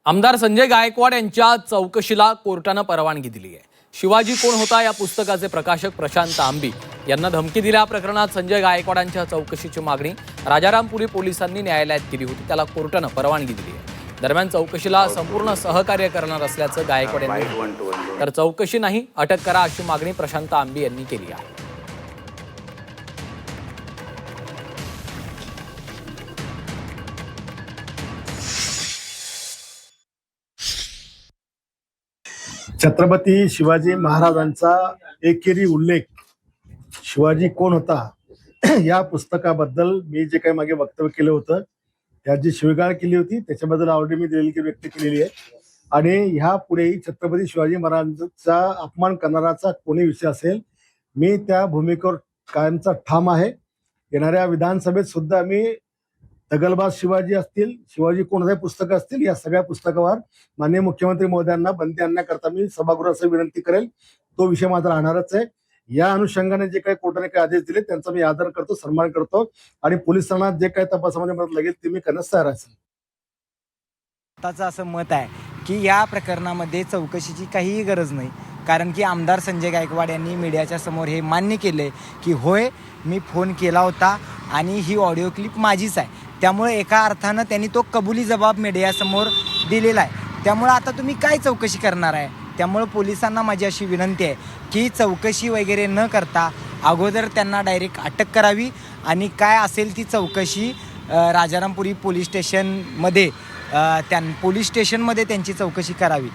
आमदार संजय गायकवाड यांच्या चौकशीला कोर्टानं परवानगी दिली आहे। शिवाजी कोण होता या पुस्तकाचे प्रकाशक प्रशांत आंबी यांना धमकी दिल्या प्रकरणात संजय गायकवाडांच्या चौकशीची मागणी राजारामपुरी पोलिसांनी न्यायालयात केली होती, त्याला कोर्टानं परवानगी दिली आहे। दरम्यान चौकशीला संपूर्ण सहकार्य करणार असल्याचं गायकवाड यांनी तर चौकशी नाही अटक करा अशी मागणी प्रशांत आंबी यांनी केली आहे। छत्रपती शिवाजी महाराजांचा एकेरी उल्लेख शिवाजी कोण होता या पुस्तकाबद्दल मी जे काही मागे वक्तव्य केलं होतं त्यात जी शिवीगाळ केली होती त्याच्याबद्दल ऑलरेडी मी दिलेली व्यक्त केलेली आहे। आणि ह्या पुढेही छत्रपती शिवाजी महाराजांचा अपमान करणाराचा कोणी विषय असेल मी त्या भूमिकेवर कायमचा ठाम आहे। येणाऱ्या विधानसभेत सुद्धा मी दगलबाज शिवाजी असतील, शिवाजी कोणत्याही पुस्तकं असतील, या सगळ्या पुस्तकावर माननीय मुख्यमंत्री महोदयांना बंदी आणण्याकरता मी सभागृहास विनंती करेल। तो विषय मात्र राहणारच आहे। या अनुषंगाने जे काही कोर्टाने काही आदेश दिले त्यांचा मी आदर करतो, सन्मान करतो आणि पोलिसांना जे काही तपासामध्ये मदत लागेल ते मी करण्यास तयार असेल। आताचं असं मत आहे की या प्रकरणामध्ये चौकशीची काहीही गरज नाही, कारण की आमदार संजय गायकवाड यांनी मीडियाच्या समोर हे मान्य केले की होय मी फोन केला होता आणि ही ऑडिओ क्लिप माझीच आहे। त्यामुळे एका अर्थानं त्यांनी तो कबुली जबाब मीडियासमोर दिलेला आहे। त्यामुळे आता तुम्ही काय चौकशी करणार आहे? त्यामुळे पोलिसांना माझी अशी विनंती आहे की चौकशी वगैरे न करता अगोदर त्यांना डायरेक्ट अटक करावी आणि काय असेल ती चौकशी राजारामपुरी पोलीस स्टेशनमध्ये त्यांची चौकशी करावी।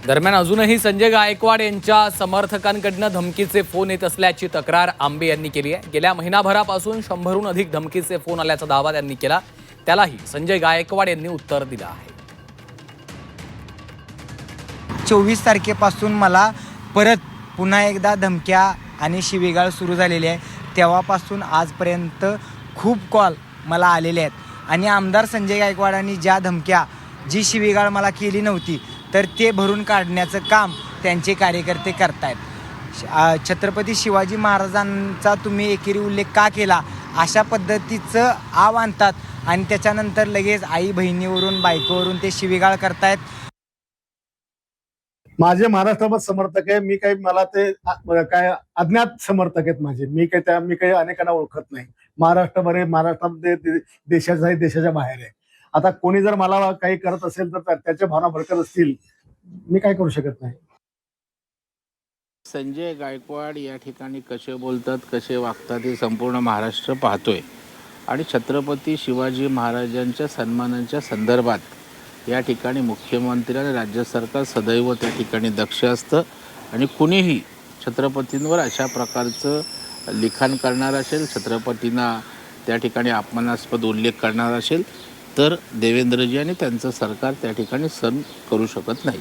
दरम्यान अजूनही संजय गायकवाड यांच्या समर्थकांकडून धमकीचे फोन येत असल्याची तक्रार आंबे यांनी केली आहे। गेल्या महिनाभरापासून 100हून अधिक धमकीचे फोन आल्याचा दावा त्यांनी केला, त्यालाही संजय गायकवाड यांनी उत्तर दिलं आहे। 24 तारखेपासून मला परत पुन्हा एकदा धमक्या आणि शिवीगाळ सुरू झालेली आहे। तेव्हापासून आजपर्यंत खूप कॉल मला आलेले आहेत आणि आमदार संजय गायकवाडांनी ज्या धमक्या जी शिवीगाळ मला केली नव्हती तर ते भरून काढण्याचं काम त्यांचे कार्यकर्ते करतायत। छत्रपती शिवाजी महाराजांचा तुम्ही एकेरी उल्लेख का केला अशा पद्धतीचं आव आणतात आणि त्याच्यानंतर लगेच आई बहिणीवरून बायकोवरून ते शिवीगाळ करतायत। माझे महाराष्ट्रात समर्थक आहे, मी काही मला ते काय अज्ञात समर्थक आहेत माझे, मी काही अनेकांना ओळखत नाही। महाराष्ट्रामध्ये देशाच्या बाहेर आहे। आता कोणी जर मला काही करत असेल तर त्याच्या भावना भडकत असतील, मी काय करू शकत नाही। संजय गायकवाड या ठिकाणी कसे बोलतात, कसे वागतात हे संपूर्ण महाराष्ट्र पाहतोय आणि छत्रपती शिवाजी महाराजांच्या सन्मानाच्या संदर्भात या ठिकाणी मुख्यमंत्री आणि राज्य सरकार सदैव त्या ठिकाणी दक्ष असतं आणि कुणीही छत्रपतींवर अशा प्रकारचं लिखाण करणार असेल, छत्रपतींना त्या ठिकाणी अपमानास्पद उल्लेख करणार असेल तर देवेंद्रजी आणि त्यांचं सरकार त्या ठिकाणी सहन करू शकत नाही।